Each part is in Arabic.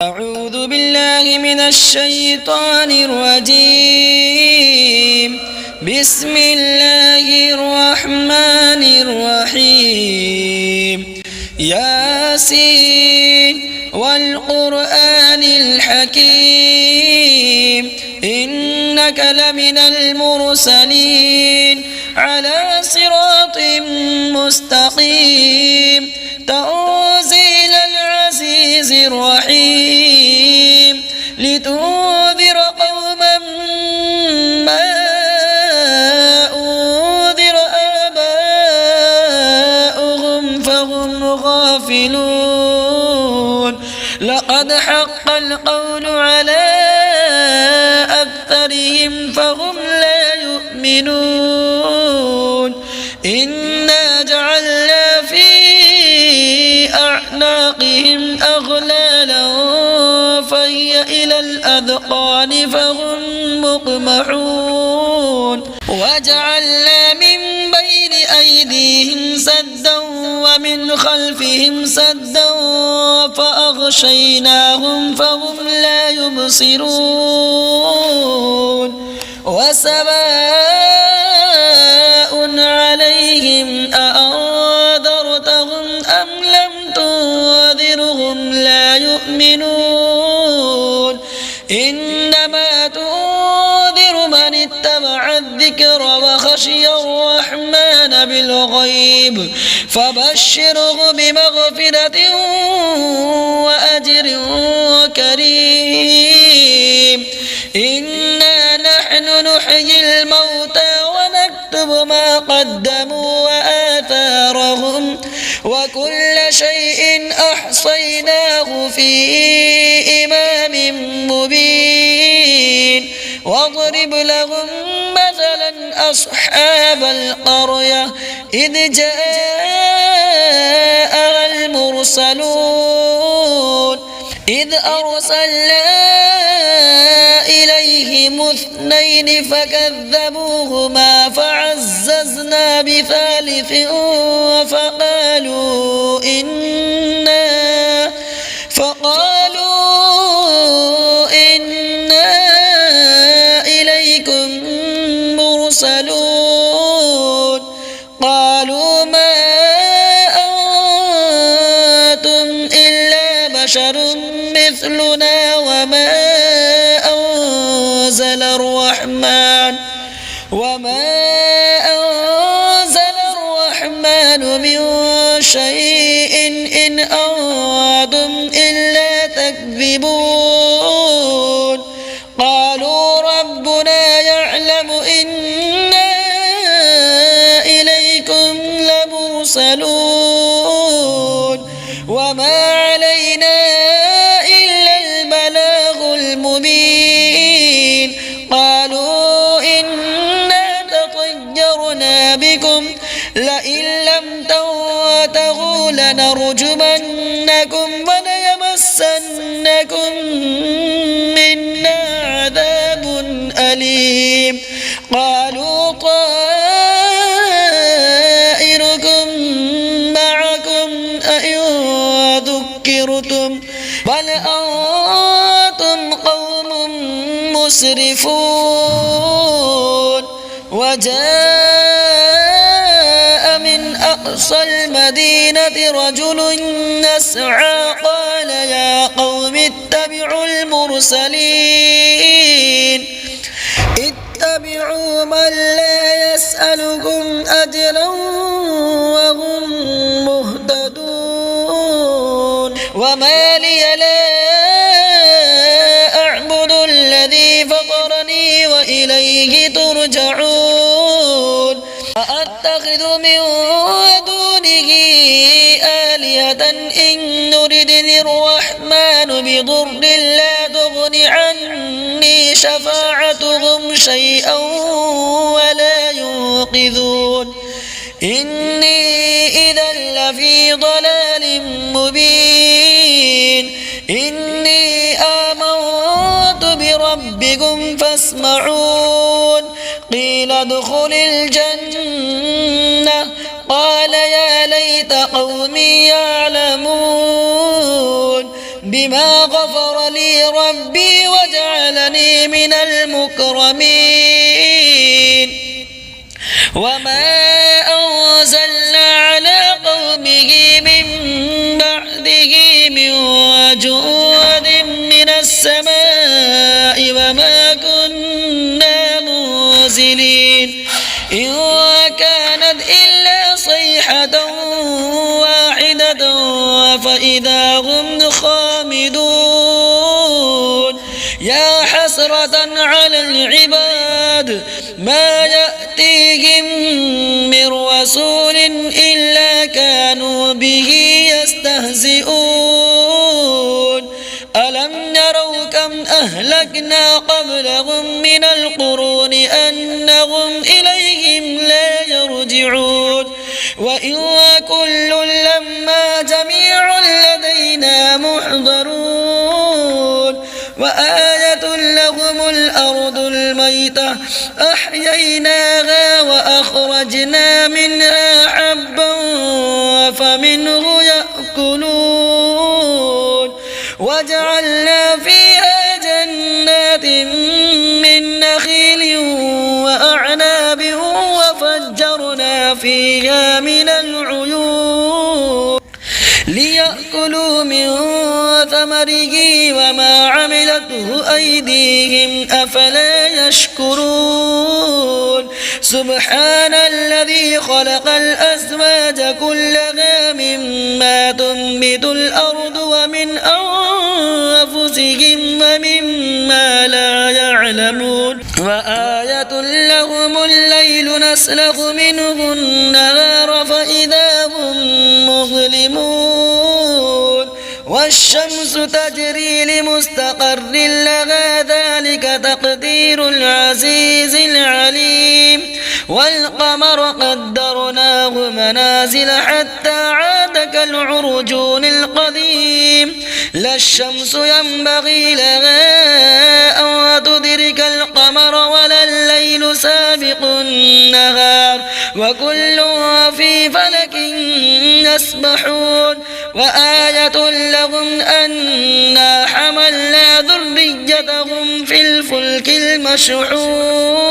أعوذ بالله من الشيطان الرجيم. بسم الله الرحمن الرحيم. ياسين والقرآن الحكيم إنك لمن المرسلين على صراط مستقيم تنزيل العزيز الرحيم لتنذر قوما ما أنذر آباؤهم فهم غافلون. لقد حق القول على أكثرهم فهم لا يؤمنون. إنا جعلنا في أعناقهم أغلالا فهي إلى الأذقان فهم مقمحون. وجعلنا من بين أيديهم سدا ومن خلفهم سدا فأغشيناهم فهم لا يبصرون. وسواء عليهم أأنذرتهم أم لم تنذرهم لا يؤمنون. إنما تنذر من اتبع الذكر وخشي الرحمن بالغيب فبشره بمغفرة وأجر كريم. إنا نحن نحيي الموتى ونكتب ما قدموا وآثارهم وكل شيء أحصيناه في إمام مبين. واضرب لهم مثلا أصحاب القرية إذ جاءها المرسلون إذ أرسلنا إليهم اثنين فكذبوهما فعززنا بثالث فقالوا إنا إليكم مرسلون. قالوا ما أنتم إلا بشر مثلنا وما أنزل الرحمن من شيء إن أنتم إلا تكذبون. قالوا ربنا يعلم إنا إليكم لمرسلون وما علينا إلا البلاغ المبين. قالوا إنا تطيرنا بكم لئن لم تنتهوا لنرجمنكم وليمسنكم منا عذاب أليم. قالوا طائركم معكم أئن ذكرتم بل أنتم قوم مسرفون. وجاء من أقصى المدينة رجل يسعى قال يا قوم اتبعوا المرسلين اتبعوا من لا يسألكم أجرا وهم مهتدون. وما لي لا أعبد الذي فطرني وإليه ترجعون. أأتخذ من دونه آلهة إن يردني الرحمن بضر لا تغن عني شفاعتهم شيئا ولا ينقذون. إني إذا لفي ضلال مبين. إني آمنت بربكم فاسمعون. قيل ادخل الجنة قال يا ليت قومي يعلمون. بما غفر لي ربي وجعلني من المكرمين وما أنزلنا على قومه من بعده من جود من السماء وما كنا منزلين إن كانت إلا صيحة واحدة فإذا هم خامدون يا حسرة على العباد ما يأتيهم من رسول إلا كانوا به يستهزئون ألم يروا كم أهلكنا قبلهم من القرون أنهم إليهم لا يرجعون وإن كل لما جميع لدينا محضرون وآية لهم الأرض الميتة أحييناها وأخرجنا منها حبا فمنه يأكلون وجعلنا فيها جنات من نخيل وأعناب وفجرنا فيها من العيون ليأكلوا من ثمره وما عملته أيديهم أفلا يشكرون سبحان الذي خلق الأزواج كلها مما تنبت الأرض ومن أنفسهم ومما لا يعلمون وآية لهم الليل نسلخ منه النهار فإذا هم مظلمون والشمس تجري لمستقر لها ذلك تقدير العزيز العليم والقمر قدرناه منازل حتى عاد كالعرجون القديم لا الشمس ينبغي لها أن تدرك القمر ولا الليل سابق النهار وكل في فلك يسبحون وآية لهم أنا حملنا ذريتهم في الفلك المشحون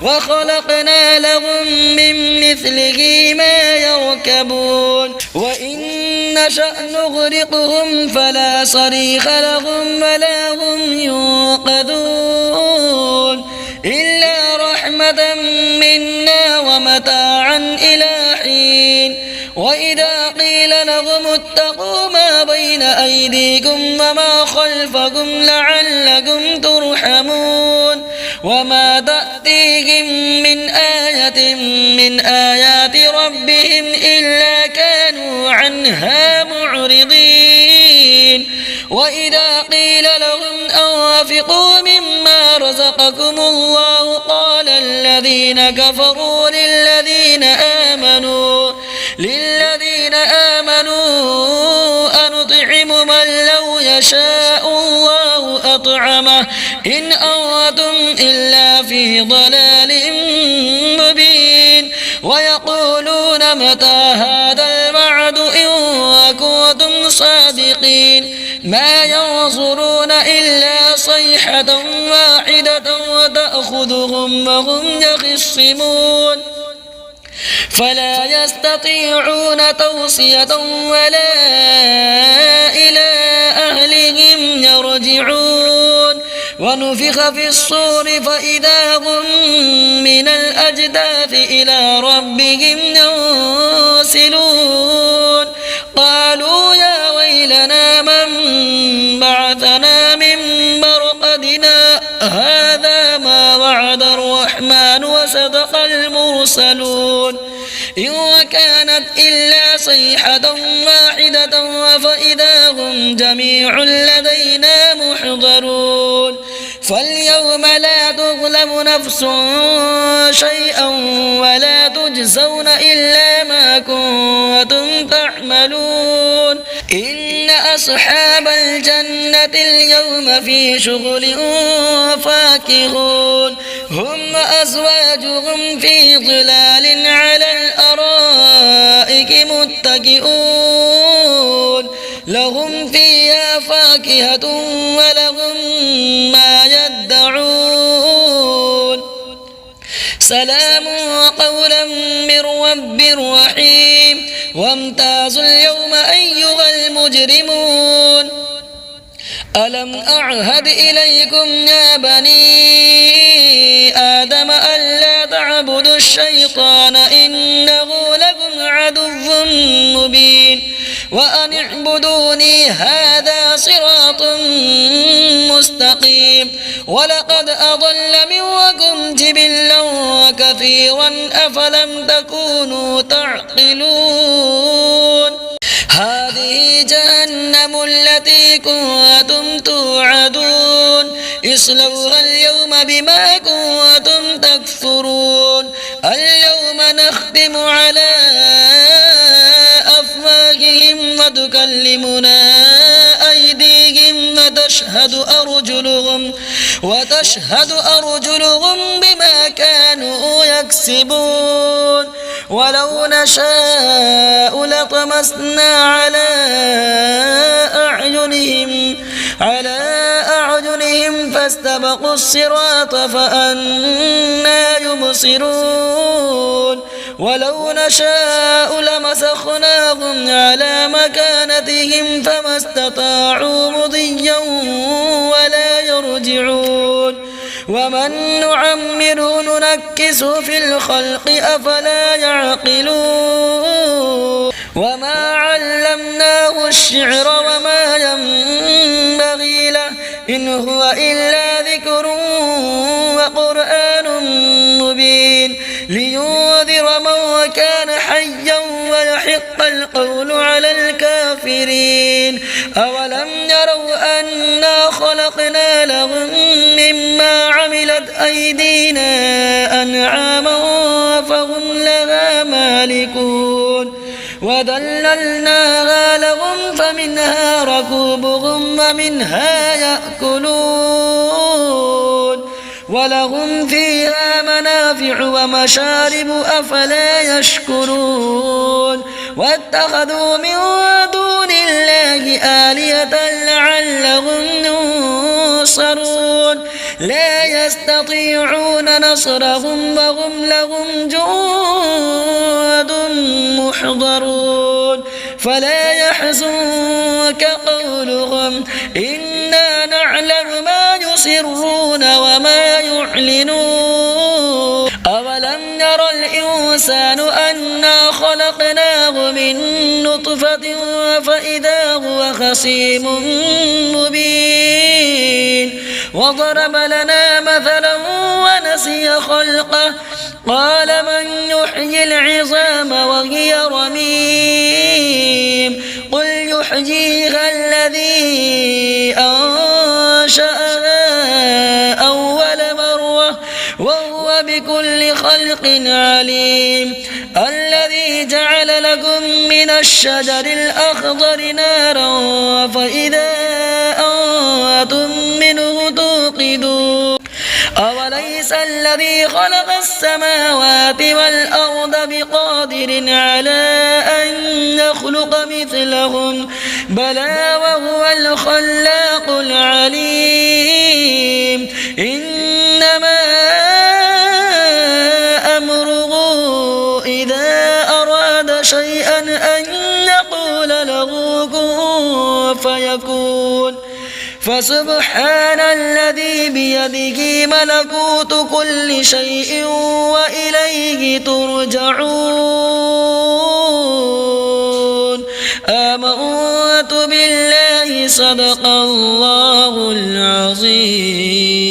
وخلقنا لهم من مثله ما يركبون وإن نشأ نغرقهم فلا صريخ لهم ولا هم ينقذون إلا رحمة منا ومتاعا إلى حين وإذا قيل لهم اتقوا ما بين أيديكم وما خلفكم لعلكم ترحمون وما تأتيهم من آية من آيات ربهم إلا كانوا عنها معرضين وإذا قيل لهم أنفقوا مما رزقكم الله قال الذين كفروا للذين آمنوا أنطعم من لو يشاء الله أطعمه إن أنتم إلا في ضلال مبين ويقولون متى هذا الوعد إن كنتم صادقين ما ينظرون إلا صيحة واحدة وتأخذهم وهم يخصمون فلا يستطيعون توصية ولا إلى أهلهم يرجعون ونفخ في الصور فإذا هم من الأجداث إلى ربهم ينسلون قالوا يا ويلنا من بعثنا من مرقدنا هذا ما وعد الرحمن وصدق المرسلون إن كانت إلا صيحة واحدة فإذا هم جميع لدينا محضرون فاليوم لا تظلم نفس شيئا ولا تجزون إلا ما كنتم تعملون إن أصحاب الجنة اليوم في شغل فاكهون هم وأزواجهم في ظلال على الأرائك متكئون لهم فيها فاكهة ولهم ما يدعون سلام قولا من رب رحيم وامتازوا اليوم أيها المجرمون ألم أعهد إليكم يا بني آدم ألا تعبدوا الشيطان إنه لكم عدو مبين وأن اعبدوني هذا صراط مستقيم ولقد أضل منكم جبلا كثيرا أفلم تكونوا تعقلون هذه جهنم التي كنتم توعدون اصلوها اليوم بما كنتم تكفرون اليوم نختم على أفواههم وتكلمنا أيديهم وتشهد أرجلهم بما كانوا يكسبون ولو نشاء لطمسنا على أعينهم فاستبقوا الصراط فأنى يبصرون ولو نشاء لمسخناهم على مكانتهم فما استطاعوا مضيا ولا يرجعون ومن نعمره ننكسه في الخلق أفلا يعقلون وما علمناه الشعر وما ينبغي له إن هو إلا ذكر وقرآن مبين لينذر من كان حيا ويحق القول على الكافرين أولم يروا أنا خلقنا لهم مما عملت أيدينا أنعاما فهم لها مالكون وذللناها لهم فمنها ركوبهم ومنها يأكلون ولهم فيها منافع ومشارب أفلا يشكرون واتخذوا من دون الله آلهة لعلهم ينصرون لا يستطيعون نصرهم وهم لهم جند محضرون فلا يحزنك قولهم إنا نعلم ما يسرون وما يعلنون أولم ير الإنسان أنا خلقناه من نطفة فإذا هو خصيم مبين وضرب لنا مثلا ونسي خلقه قال من يحيي العظام وهي رميم قل يحييها الذي أنشأها أول مرة وهو بكل خلق عليم الذي جعل لكم من الشجر الأخضر نارا فإذا أنتم منه توقدون أوليس الذي خلق السماوات والأرض بقادر على أن يخلق مثلهم بلى وهو الخلاق العليم إنما أمره إذا أراد شيئا أن يقول له كن فيكون فسبحان الذي بيده ملكوت كل شيء وإليه ترجعون آمنت بالله صدق الله العظيم.